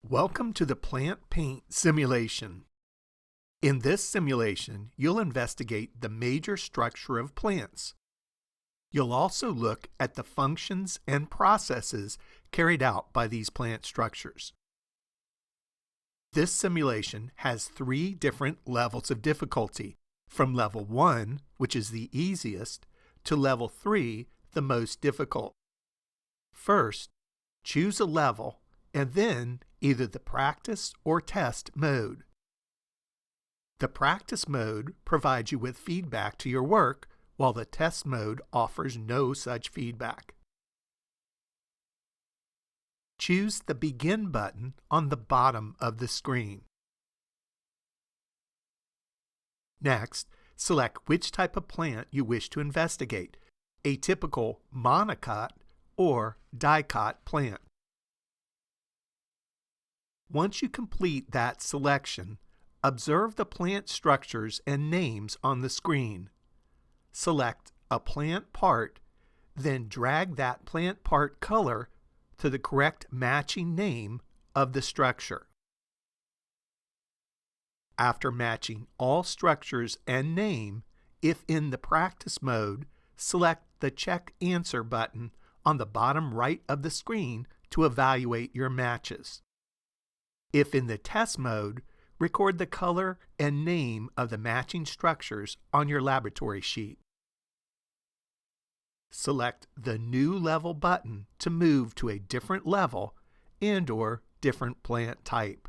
Welcome to the Plant Paint Simulation. In this simulation, you'll investigate the major structure of plants. You'll also look at the functions and processes carried out by these plant structures. This simulation has 3 different levels of difficulty, from level 1, which is the easiest, to level 3, the most difficult. First, choose a level and then either the practice or test mode. The practice mode provides you with feedback to your work, while the test mode offers no such feedback. Choose the Begin button on the bottom of the screen. Next, select which type of plant you wish to investigate, a typical monocot or dicot plant. Once you complete that selection, observe the plant structures and names on the screen. Select a plant part, then drag that plant part color to the correct matching name of the structure. After matching all structures and name, if in the practice mode, select the Check Answer button on the bottom right of the screen to evaluate your matches. If in the test mode, record the color and name of the matching structures on your laboratory sheet. Select the New Level button to move to a different level and/or different plant type.